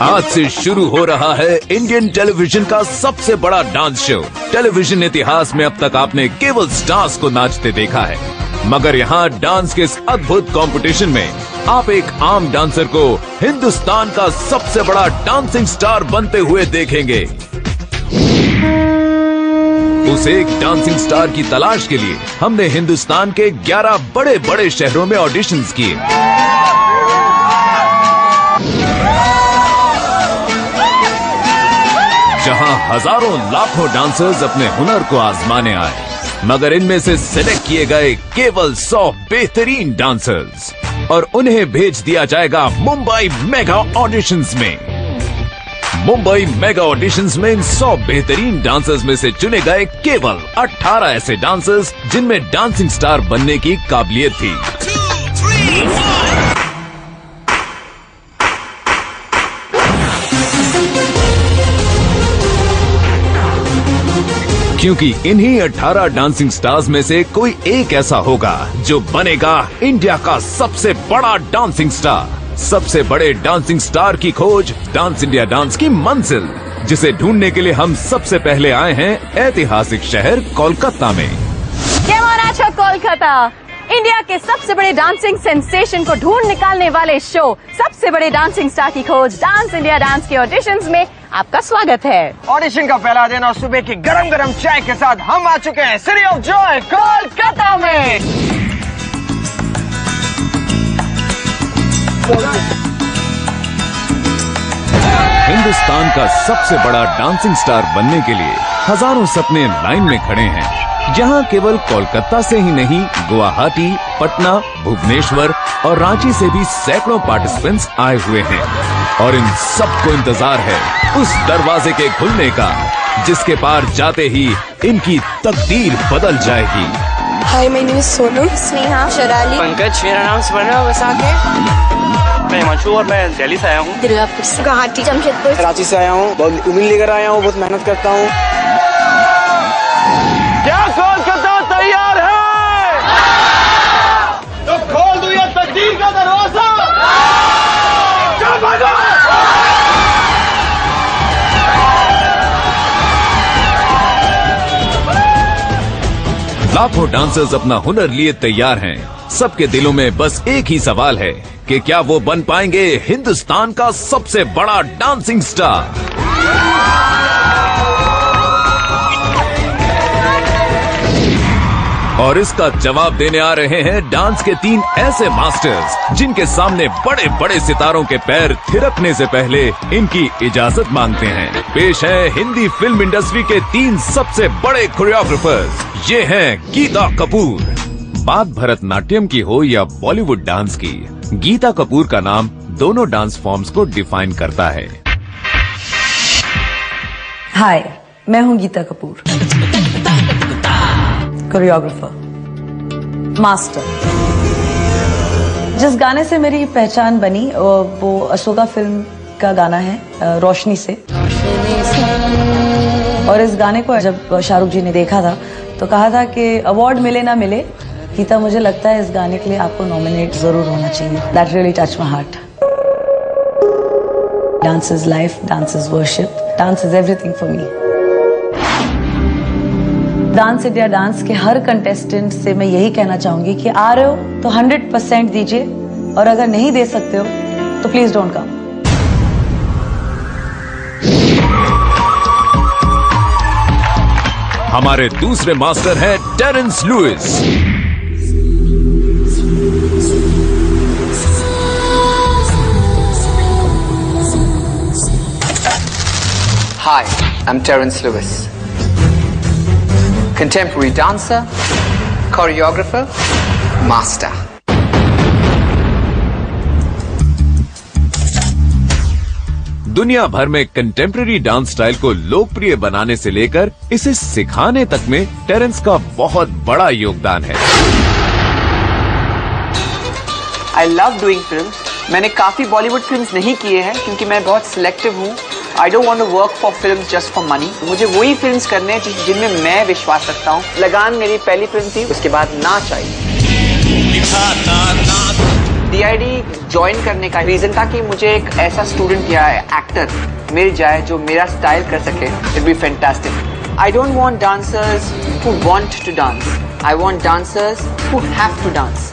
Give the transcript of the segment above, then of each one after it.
आज से शुरू हो रहा है इंडियन टेलीविजन का सबसे बड़ा डांस शो। टेलीविजन इतिहास में अब तक आपने केवल स्टार्स को नाचते देखा है, मगर यहाँ डांस के इस अद्भुत कंपटीशन में आप एक आम डांसर को हिंदुस्तान का सबसे बड़ा डांसिंग स्टार बनते हुए देखेंगे। उस एक डांसिंग स्टार की तलाश के लिए हमने हिंदुस्तान के 11 बड़े बड़े शहरों में ऑडिशंस किए। जहां हजारों लाखों डांसर्स अपने हुनर को आजमाने आए, मगर इनमें से सिलेक्ट किए गए केवल 100 बेहतरीन डांसर्स और उन्हें भेज दिया जाएगा मुंबई मेगा ऑडिशंस में। मुंबई मेगा ऑडिशंस में इन 100 बेहतरीन डांसर्स में से चुने गए केवल 18 ऐसे डांसर्स जिनमें डांसिंग स्टार बनने की काबिलियत थी। 2, 3, 4। क्योंकि इन्हीं 18 डांसिंग स्टार्स में से कोई एक ऐसा होगा जो बनेगा इंडिया का सबसे बड़ा डांसिंग स्टार। सबसे बड़े डांसिंग स्टार की खोज डांस इंडिया डांस की मंजिल, जिसे ढूंढने के लिए हम सबसे पहले आए हैं ऐतिहासिक शहर कोलकाता में। कोलकाता इंडिया के सबसे बड़े डांसिंग सेंसेशन को ढूंढ निकालने वाले शो सबसे बड़े डांसिंग स्टार की खोज डांस इंडिया डांस के ऑडिशंस में आपका स्वागत है। ऑडिशन का पहला दिन और सुबह की गरम गरम चाय के साथ हम आ चुके हैं सिटी ऑफ जॉय कोलकाता में। हिंदुस्तान का सबसे बड़ा डांसिंग स्टार बनने के लिए हजारों सपने लाइन में खड़े हैं। यहाँ केवल कोलकाता से ही नहीं, गुवाहाटी, पटना, भुवनेश्वर और रांची से भी सैकड़ों पार्टिसिपेंट्स आए हुए हैं और इन सबको इंतजार है उस दरवाजे के खुलने का जिसके पार जाते ही इनकी तकदीर बदल जाएगी। Hi, my name is Sonu, Sneha, Sharali, Pankaj, मेरा नाम स्वर्णा वसाके। मैं हिमांशु और मैं दिल्ली से आया हूँ। दुर्गापुर से, गुवाहाटी, जमशेदपुर, रांची से आया हूँ। बहुत उम्मीद लेकर आया हूँ, बहुत मेहनत करता हूँ। क्या कोलकाता तैयार है? तो खोल दो ये तकदीर का दरवाजा। लाखों डांसर्स अपना हुनर लिए तैयार हैं। सबके दिलों में बस एक ही सवाल है कि क्या वो बन पाएंगे हिंदुस्तान का सबसे बड़ा डांसिंग स्टार। और इसका जवाब देने आ रहे हैं डांस के 3 ऐसे मास्टर्स जिनके सामने बड़े बड़े सितारों के पैर थिरकने से पहले इनकी इजाजत मांगते हैं। पेश है हिंदी फिल्म इंडस्ट्री के 3 सबसे बड़े कोरियोग्राफर्स। ये हैं गीता कपूर। बात भरतनाट्यम की हो या बॉलीवुड डांस की, गीता कपूर का नाम दोनों डांस फॉर्म्स को डिफाइन करता है। हाय, मैं हूँ गीता कपूर, कोरियोग्राफर, मास्टर। जिस गाने से मेरी पहचान बनी वो अशोका फिल्म का गाना है, रोशनी से। और इस गाने को जब शाहरुख जी ने देखा था तो कहा था कि अवार्ड मिले ना मिले, गीता मुझे लगता है इस गाने के लिए आपको नॉमिनेट जरूर होना चाहिए। That really touched my heart. Dance is life, dance is worship, dance is everything for me. Dance India dance के हर कंटेस्टेंट से मैं यही कहना चाहूंगी कि आ रहे हो तो 100% दीजिए और अगर नहीं दे सकते हो तो प्लीज डोंट कम। हमारे दूसरे मास्टर हैं Terence Lewis. Hi, I'm Terence Lewis. Contemporary dancer, choreographer, master. दुनिया भर में कंटेम्पररी डांस स्टाइल को लोकप्रिय बनाने से लेकर इसे सिखाने तक में टेरेंस का बहुत बड़ा योगदान है। I love doing films. मैंने काफी बॉलीवुड फिल्म्स नहीं किए हैं क्योंकि मैं बहुत सिलेक्टिव हूँ। I don't want to work for films just for money. मुझे वही फिल्म्स करने हैं जिनमें मैं विश्वास रखता हूँ। लगान मेरी पहली फिल्म थी, उसके बाद नाच आई। DID ज्वाइन करने का रीजन था कि मुझे एक ऐसा स्टूडेंट या एक्टर मिल जाए जो मेरा स्टाइल कर सके. It be fantastic. I don't want dancers who want to dance. I want dancers who have to dance.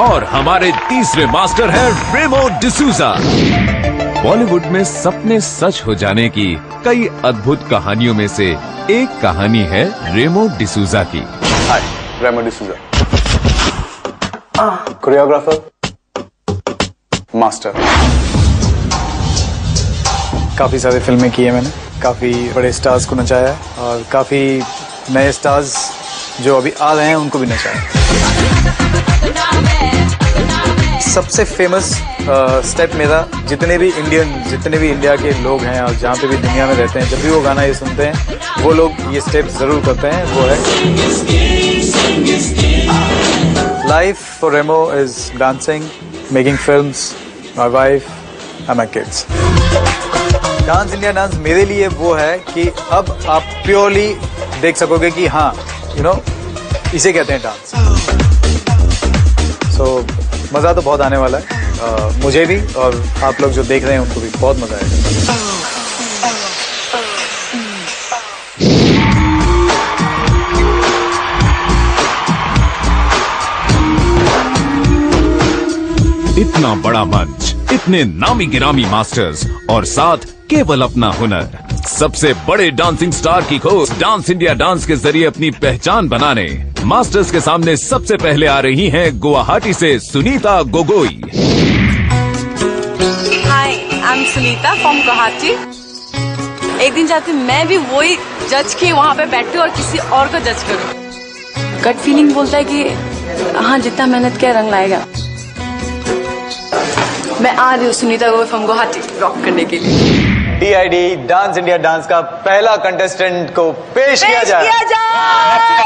और हमारे तीसरे मास्टर हैं रेमो डिसूजा. बॉलीवुड में सपने सच हो जाने की कई अद्भुत कहानियों में से एक कहानी है रेमो डिसूजा की. हाय, रेमो डिसूजा, कोरियोग्राफर, मास्टर. काफी सारी फिल्में की है मैंने, काफी बड़े स्टार्स को नचाया और काफी नए स्टार्स जो अभी आ रहे हैं उनको भी नचाया. सबसे फेमस स्टेप मेरा, जितने भी इंडिया के लोग हैं और जहाँ पे भी दुनिया में रहते हैं, जब भी वो गाना ये सुनते हैं वो लोग ये स्टेप जरूर करते हैं. वो है life for Remo is dancing, making films, my wife and my kids. Dance India dance मेरे लिए वो है कि अब आप प्योरली देख सकोगे कि हाँ, इसे कहते हैं डांस. सो मज़ा तो बहुत आने वाला है, मुझे भी और आप लोग जो देख रहे हैं उनको भी बहुत मज़ा आएगा. इतना बड़ा मंच, इतने नामी गिरामी मास्टर्स और साथ केवल अपना हुनर. सबसे बड़े डांसिंग स्टार की खोज डांस इंडिया डांस के जरिए अपनी पहचान बनाने मास्टर्स के सामने सबसे पहले आ रही हैं गुवाहाटी से Sunita Gogoi. Hi, I am Sunita from Guwahati. एक दिन चाहती हूँ मैं भी वही जज के वहाँ पे बैठूं और किसी और को जज करूँ. गट फीलिंग बोलता है कि हाँ, जितना मेहनत किया रंग लाएगा. मैं आ रही हूँ सुनीता गोगोई फ्रॉम गुवाहाटी रॉक करने के लिए. DID डांस इंडिया डांस का पहला कंटेस्टेंट को पेश किया जाए.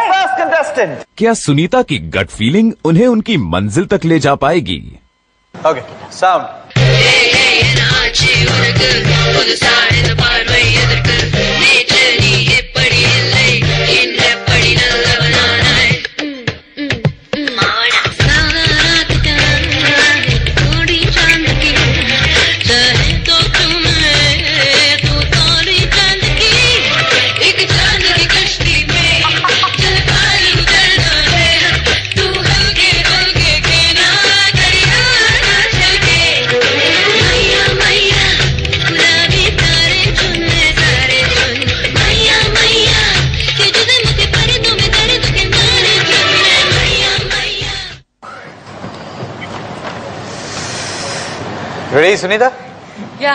First contestant. क्या सुनीता की गट फीलिंग उन्हें उनकी मंजिल तक ले जा पाएगी? Okay, sound. रेडी सुनीता? या.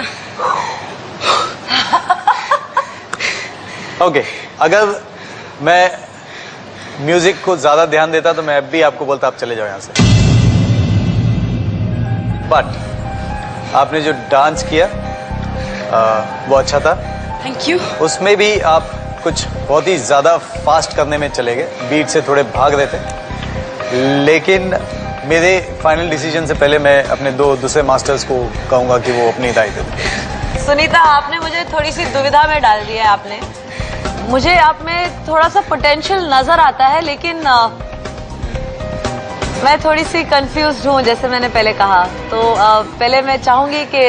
ओके, अगर मैं म्यूजिक को ज्यादा ध्यान देता तो मैं अब भी आपको बोलता आप चले जाओ यहाँ से. बट आपने जो डांस किया वो अच्छा था. Thank you. उसमें भी आप कुछ बहुत ही ज्यादा फास्ट करने में चले गए, बीट से थोड़े भाग रहे थे. लेकिन मेरे फाइनल डिसीजन से पहले मैं अपने दूसरे मास्टर्स को कहूंगा कि वो अपनी राय दे दें. सुनीता, आपने मुझे थोड़ी सी दुविधा में डाल दिया है. आपने मुझे आप में थोड़ा सा पोटेंशियल नजर आता है, लेकिन मैं थोड़ी सी कंफ्यूज्ड हूँ, जैसे मैंने पहले कहा. तो पहले मैं चाहूंगी कि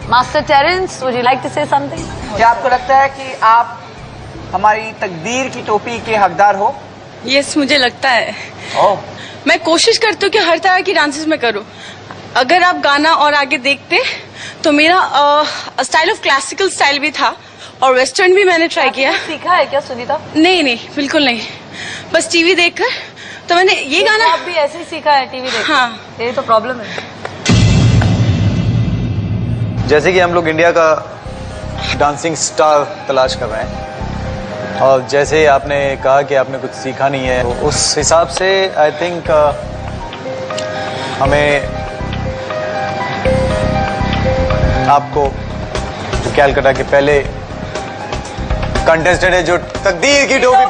master Terence, would you like to say something? क्या आपको लगता है कि आप हमारी तकदीर की टोपी के हकदार हो? यस, मुझे लगता है. ओह. मैं कोशिश करती हूँ कि हर तरह की डांसेस में करूँ. अगर आप गाना और आगे देखते तो मेरा स्टाइल ऑफ क्लासिकल स्टाइल भी था और वेस्टर्न भी मैंने ट्राई किया. सीखा है क्या सुनीता? नहीं, बिल्कुल नहीं. बस टीवी देखकर तो मैंने ये गाना. आप भी ऐसे ही सीखा है टीवी देखकर? हाँ. यही तो प्रॉब्लम है. जैसे कि हम लोग इंडिया का डांसिंग स्टार तलाश कर रहे हैं और जैसे आपने कहा कि आपने कुछ सीखा नहीं है, तो उस हिसाब से आई थिंक हमें आपको जो कैलकाटा के पहले कंटेस्टेंट है जो तकदीर की टोपी